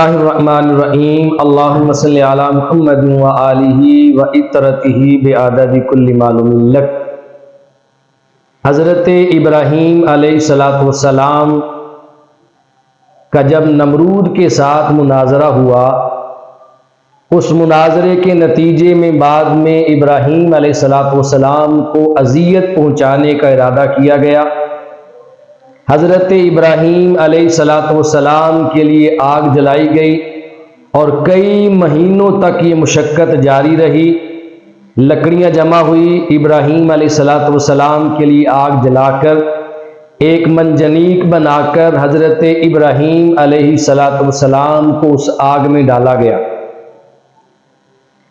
اللہ الرحمن الرحیم اللہم صلی علی محمد و آلہ و اطرتہ بعدد کل معلوم لک۔ حضرت ابراہیم علیہ السلام کا جب نمرود کے ساتھ مناظرہ ہوا، اس مناظرے کے نتیجے میں بعد میں ابراہیم علیہ السلام کو اذیت پہنچانے کا ارادہ کیا گیا۔ حضرت ابراہیم علیہ السلام کے لیے آگ جلائی گئی اور کئی مہینوں تک یہ مشقت جاری رہی۔ لکڑیاں جمع ہوئی، ابراہیم علیہ السلام کے لیے آگ جلا کر ایک منجنیق بنا کر حضرت ابراہیم علیہ السلام کو اس آگ میں ڈالا گیا۔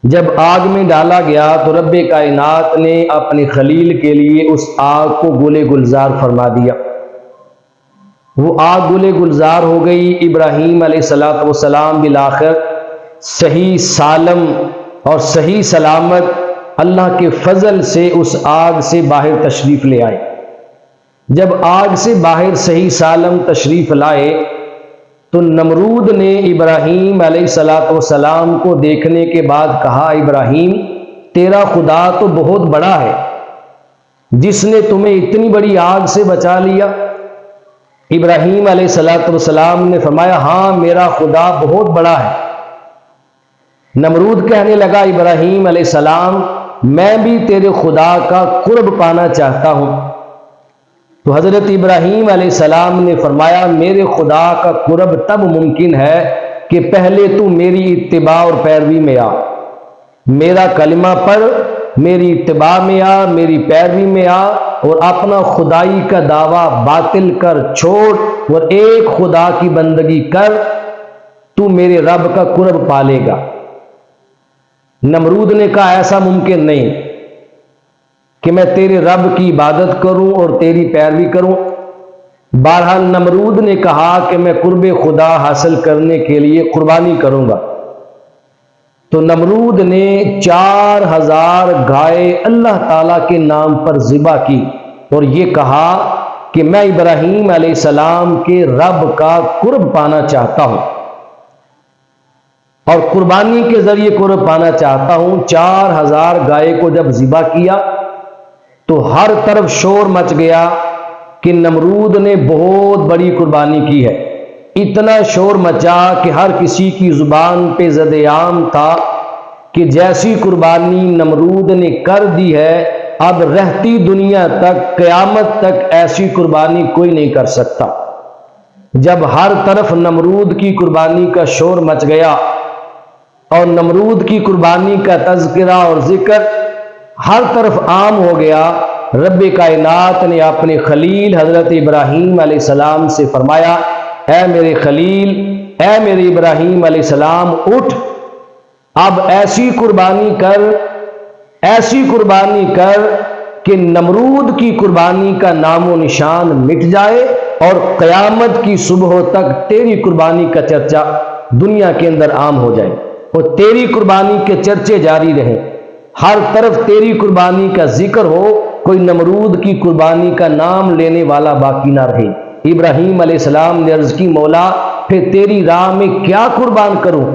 جب آگ میں ڈالا گیا تو رب کائنات نے اپنے خلیل کے لیے اس آگ کو گل گلزار فرما دیا۔ وہ آگ گل گلزار ہو گئی۔ ابراہیم علیہ السلام بالآخر صحیح سالم اور صحیح سلامت اللہ کے فضل سے اس آگ سے باہر تشریف لے آئے۔ جب آگ سے باہر صحیح سالم تشریف لائے تو نمرود نے ابراہیم علیہ السلام کو دیکھنے کے بعد کہا، ابراہیم تیرا خدا تو بہت بڑا ہے جس نے تمہیں اتنی بڑی آگ سے بچا لیا۔ ابراہیم علیہ السلام نے فرمایا، ہاں میرا خدا بہت بڑا ہے۔ نمرود کہنے لگا، ابراہیم علیہ السلام میں بھی تیرے خدا کا قرب پانا چاہتا ہوں۔ تو حضرت ابراہیم علیہ السلام نے فرمایا، میرے خدا کا قرب تب ممکن ہے کہ پہلے تو میری اتباع اور پیروی میں آ، میرا کلمہ پڑھ، میری اتباع میں آ، میری پیروی میں آ، اور اپنا خدائی کا دعویٰ باطل کر چھوڑ اور ایک خدا کی بندگی کر، تو میرے رب کا قرب پالے گا۔ نمرود نے کہا، ایسا ممکن نہیں کہ میں تیرے رب کی عبادت کروں اور تیری پیروی کروں۔ بہرحال نمرود نے کہا کہ میں قرب خدا حاصل کرنے کے لیے قربانی کروں گا۔ تو نمرود نے 4000 گائے اللہ تعالیٰ کے نام پر ذبح کی اور یہ کہا کہ میں ابراہیم علیہ السلام کے رب کا قرب پانا چاہتا ہوں اور قربانی کے ذریعے قرب پانا چاہتا ہوں۔ 4000 گائے کو جب ذبح کیا تو ہر طرف شور مچ گیا کہ نمرود نے بہت بڑی قربانی کی ہے۔ اتنا شور مچا کہ ہر کسی کی زبان پہ زد عام تھا کہ جیسی قربانی نمرود نے کر دی ہے، اب رہتی دنیا تک قیامت تک ایسی قربانی کوئی نہیں کر سکتا۔ جب ہر طرف نمرود کی قربانی کا شور مچ گیا اور نمرود کی قربانی کا تذکرہ اور ذکر ہر طرف عام ہو گیا، رب کائنات نے اپنے خلیل حضرت ابراہیم علیہ السلام سے فرمایا، اے میرے خلیل، اے میرے ابراہیم علیہ السلام، اٹھ، اب ایسی قربانی کر کہ نمرود کی قربانی کا نام و نشان مٹ جائے اور قیامت کی صبح تک تیری قربانی کا چرچا دنیا کے اندر عام ہو جائے اور تیری قربانی کے چرچے جاری رہیں، ہر طرف تیری قربانی کا ذکر ہو، کوئی نمرود کی قربانی کا نام لینے والا باقی نہ رہے۔ ابراہیم علیہ السلام نے عرض کی، مولا پھر تیری راہ میں کیا قربان کروں؟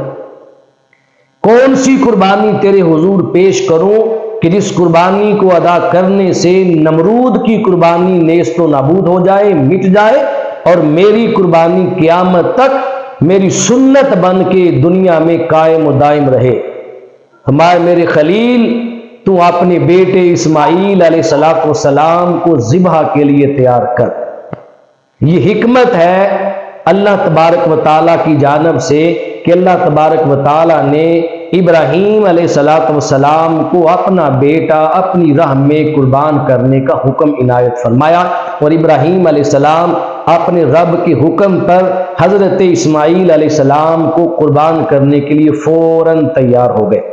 کون سی قربانی تیرے حضور پیش کروں کہ جس قربانی کو ادا کرنے سے نمرود کی قربانی نیست و نابود ہو جائے، مٹ جائے، اور میری قربانی قیامت تک میری سنت بن کے دنیا میں قائم و دائم رہے۔ ہمارے میرے خلیل، تو اپنے بیٹے اسماعیل علیہ السلام کو ذبح کے لیے تیار کر۔ یہ حکمت ہے اللہ تبارک و تعالیٰ کی جانب سے کہ اللہ تبارک و تعالیٰ نے ابراہیم علیہ السلام کو اپنا بیٹا اپنی راہ میں قربان کرنے کا حکم عنایت فرمایا، اور ابراہیم علیہ السلام اپنے رب کے حکم پر حضرت اسماعیل علیہ السلام کو قربان کرنے کے لیے فوراً تیار ہو گئے۔